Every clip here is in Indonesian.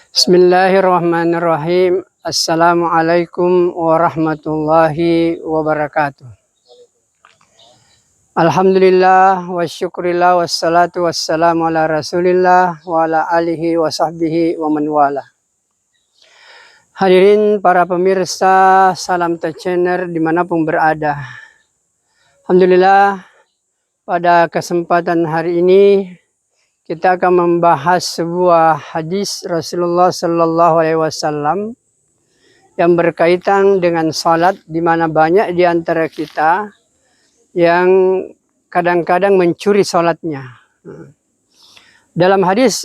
Bismillahirrahmanirrahim. Assalamualaikum warahmatullahi wabarakatuh. Alhamdulillah wa syukurillah wassalatu wassalamu ala rasulillah wa ala alihi wa sahbihi wa man wala. Hadirin para pemirsa Salam Channel dimanapun berada. Alhamdulillah pada kesempatan hari ini kita akan membahas sebuah hadis Rasulullah Sallallahu Alaihi Wasallam yang berkaitan dengan salat, di mana banyak di antara kita yang kadang-kadang mencuri salatnya. Dalam hadis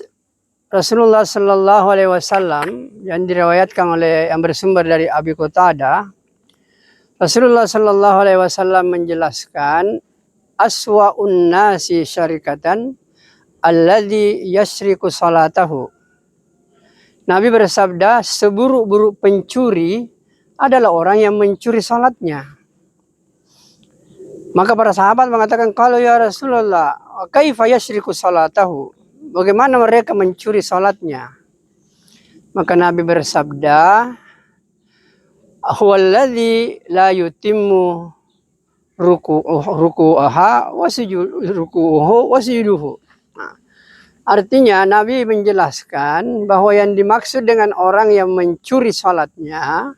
Rasulullah Sallallahu Alaihi Wasallam yang diriwayatkan oleh yang bersumber dari Abi Qatadah, Rasulullah Sallallahu Alaihi Wasallam menjelaskan aswa'un nasi syarikatan alladzi yasriku salatahu. Nabi bersabda, seburuk-buruk pencuri adalah orang yang mencuri salatnya. Maka para sahabat mengatakan, kalau ya Rasulullah, kaifa yasriku salatahu? Bagaimana mereka mencuri salatnya? Maka Nabi bersabda, huwallazi la yutimmu ruku'aha wa sujuduhu. Artinya Nabi menjelaskan bahwa yang dimaksud dengan orang yang mencuri salatnya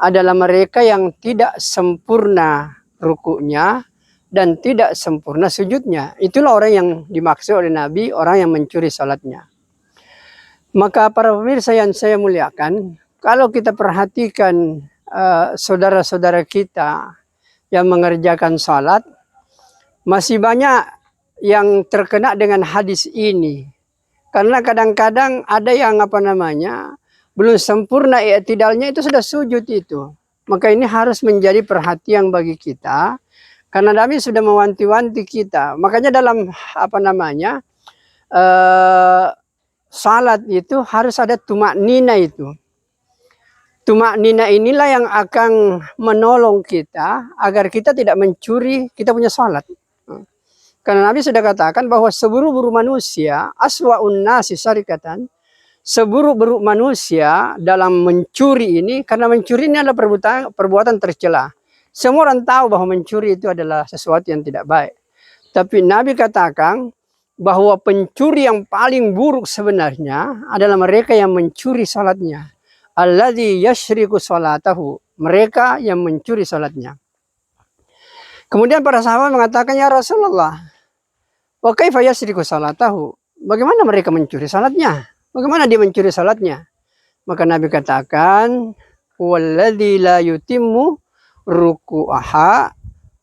adalah mereka yang tidak sempurna rukuknya dan tidak sempurna sujudnya. Itulah orang yang dimaksud oleh Nabi, orang yang mencuri salatnya. Maka para pemirsa yang saya muliakan, kalau kita perhatikan saudara-saudara kita yang mengerjakan salat, masih banyak yang terkena dengan hadis ini, karena kadang-kadang ada yang belum sempurna i'tidalnya itu sudah sujud itu. Maka ini harus menjadi perhatian bagi kita, karena Nabi sudah mewanti-wanti kita. Makanya dalam salat itu harus ada tumak nina itu. Tumak nina inilah yang akan menolong kita agar kita tidak mencuri kita punya salat. Karena Nabi sudah katakan bahwa seburuk-buruk manusia, aswa'un nasi syarikatan, seburuk-buruk manusia dalam mencuri ini, karena mencuri ini adalah perbuatan tercela. Semua orang tahu bahwa mencuri itu adalah sesuatu yang tidak baik. Tapi Nabi katakan bahwa pencuri yang paling buruk sebenarnya adalah mereka yang mencuri salatnya. Alladzi yashriku salatahu, mereka yang mencuri salatnya. Kemudian para sahabat mengatakan, ya Rasulullah, wa kaifa yasriku salatahu? Bagaimana mereka mencuri salatnya? Bagaimana dia mencuri salatnya? Maka Nabi katakan, walladzi la yutimmu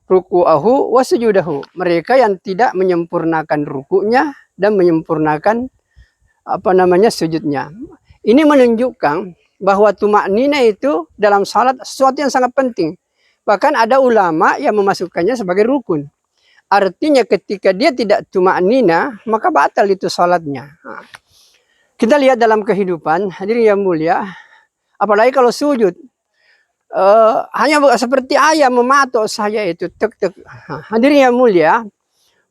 ruku'ahu wa sujudahu. Mereka yang tidak menyempurnakan rukuknya dan menyempurnakan sujudnya. Ini menunjukkan bahwa tumak nina itu dalam salat sesuatu yang sangat penting. Bahkan ada ulama yang memasukkannya sebagai rukun. Artinya ketika dia tidak tumak nina, maka batal itu salatnya. Kita lihat dalam kehidupan, hadirin yang mulia, apalagi kalau sujud, hanya seperti ayam mematok saja itu, tek-tek. Hadirin yang mulia,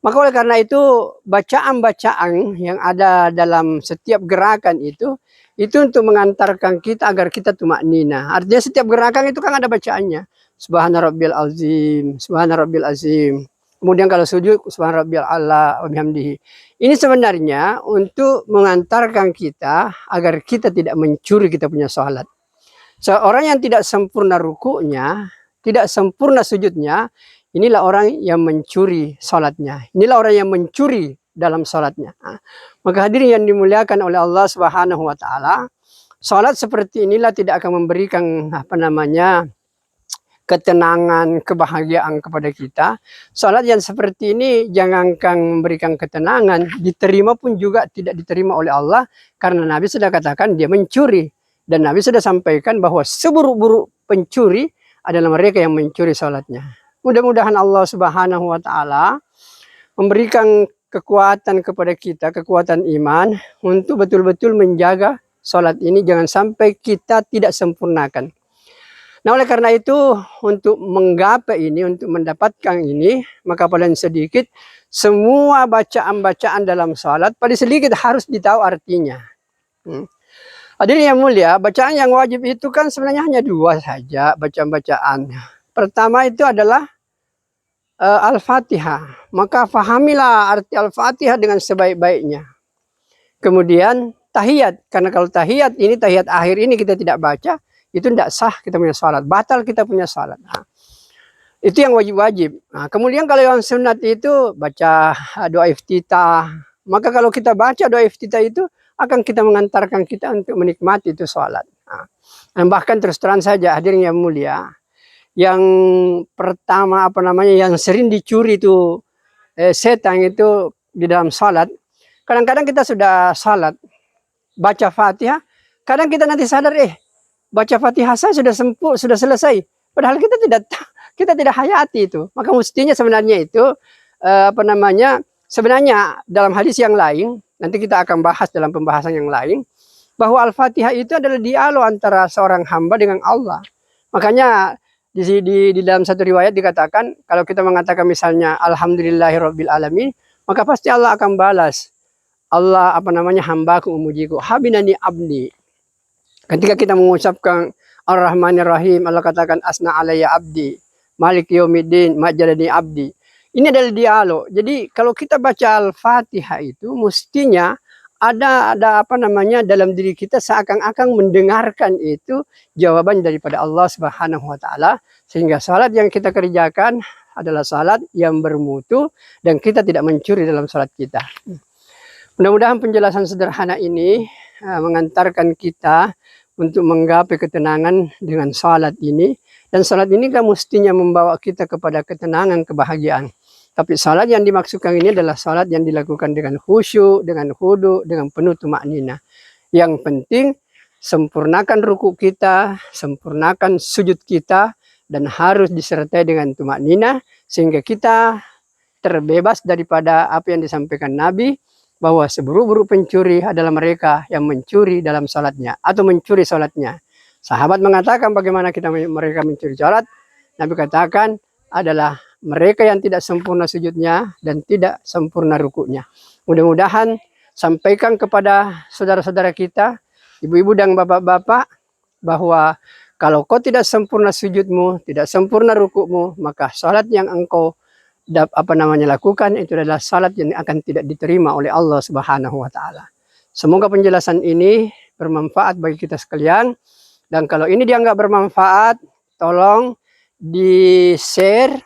maka oleh karena itu bacaan-bacaan yang ada dalam setiap gerakan itu untuk mengantarkan kita agar kita tumak nina. Artinya setiap gerakan itu kan ada bacaannya. Subhana rabbil azim, subhana rabbil azim. Kemudian kalau sujud, subhana rabbiyal a'la wa bihamdihi. Ini sebenarnya untuk mengantarkan kita agar kita tidak mencuri kita punya salat. Seorang yang tidak sempurna rukuknya, tidak sempurna sujudnya, inilah orang yang mencuri salatnya. Inilah orang yang mencuri dalam salatnya. Maka hadirin yang dimuliakan oleh Allah Subhanahu wa taala, salat seperti inilah tidak akan memberikan ketenangan, kebahagiaan kepada kita. Salat yang seperti ini jangankan memberikan ketenangan, diterima pun juga tidak diterima oleh Allah, karena Nabi sudah katakan dia mencuri. Dan Nabi sudah sampaikan bahwa seburuk-buruk pencuri adalah mereka yang mencuri salatnya. Mudah-mudahan Allah Subhanahu wa taala memberikan kekuatan kepada kita, kekuatan iman untuk betul-betul menjaga salat ini, jangan sampai kita tidak sempurnakan. Nah, oleh karena itu, untuk menggapai ini, untuk mendapatkan ini, maka paling sedikit semua bacaan-bacaan dalam salat paling sedikit harus ditahu artinya. Hadirin yang mulia, bacaan yang wajib itu kan sebenarnya hanya dua saja bacaan-bacaan. Pertama itu adalah Al-Fatihah. Maka fahamilah arti Al-Fatihah dengan sebaik-baiknya. Kemudian tahiyat, karena kalau tahiyat ini, tahiyat akhir ini kita tidak baca, itu tidak sah kita punya salat, batal kita punya salat. Nah, itu yang wajib-wajib. Nah, kemudian kalau yang sunat itu baca doa iftitah. Maka kalau kita baca doa iftitah itu akan kita mengantarkan kita untuk menikmati itu salat. Nah, dan bahkan terus terang saja hadirin yang mulia, yang pertama yang sering dicuri itu setan itu di dalam salat. Kadang-kadang kita sudah salat, baca Fatihah, kadang kita nanti sadar, baca Fatihah saya sudah selesai. Padahal kita tidak hayati itu. Maka mestinya sebenarnya itu sebenarnya dalam hadis yang lain, nanti kita akan bahas dalam pembahasan yang lain, bahwa Al-Fatihah itu adalah dialog antara seorang hamba dengan Allah. Makanya di dalam satu riwayat dikatakan, kalau kita mengatakan misalnya Alhamdulillahirabbil alamin, maka pasti Allah akan balas. Allah hambaku memujiku, habinani abdi. Ketika kita mengucapkan Ar-Rahmanir Rahim, Allah katakan asna alayya abdi, Malik yaumiddin, majadani abdi. Ini adalah dialog. Jadi kalau kita baca Al-Fatihah itu mestinya ada dalam diri kita seakan-akan mendengarkan itu jawaban daripada Allah Subhanahu wa taala, sehingga salat yang kita kerjakan adalah salat yang bermutu dan kita tidak mencuri dalam salat kita. Mudah-mudahan penjelasan sederhana ini mengantarkan kita untuk menggapai ketenangan dengan salat ini. Dan salat ini kan mestinya membawa kita kepada ketenangan, kebahagiaan. Tapi salat yang dimaksudkan ini adalah salat yang dilakukan dengan khusyuk, dengan khudu, dengan penuh tumakninah. Yang penting sempurnakan ruku kita, sempurnakan sujud kita, dan harus disertai dengan tumakninah sehingga kita terbebas daripada apa yang disampaikan Nabi, bahwa seburuk-buruk pencuri adalah mereka yang mencuri dalam salatnya atau mencuri salatnya. Sahabat mengatakan bagaimana mereka mencuri salat? Nabi katakan adalah mereka yang tidak sempurna sujudnya dan tidak sempurna rukunya. Mudah-mudahan sampaikan kepada saudara-saudara kita, ibu-ibu dan bapak-bapak, bahwa kalau kau tidak sempurna sujudmu, tidak sempurna rukukmu, maka salat yang engkau lakukan itu adalah salat yang akan tidak diterima oleh Allah Subhanahu wa taala. Semoga penjelasan ini bermanfaat bagi kita sekalian, dan kalau ini dianggap bermanfaat, tolong di-share,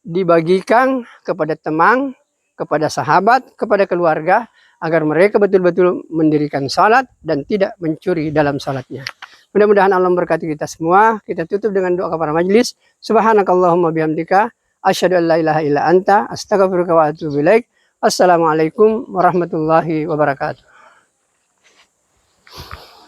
dibagikan kepada teman, kepada sahabat, kepada keluarga, agar mereka betul-betul mendirikan salat dan tidak mencuri dalam salatnya. Mudah-mudahan Allah memberkati kita semua. Kita tutup dengan doa kepada majelis. Subhanakallahumma bihamdika, asyhadu an la ilaha illa anta, astaghfiruka wa atubu ilaik. Assalamualaikum warahmatullahi wabarakatuh.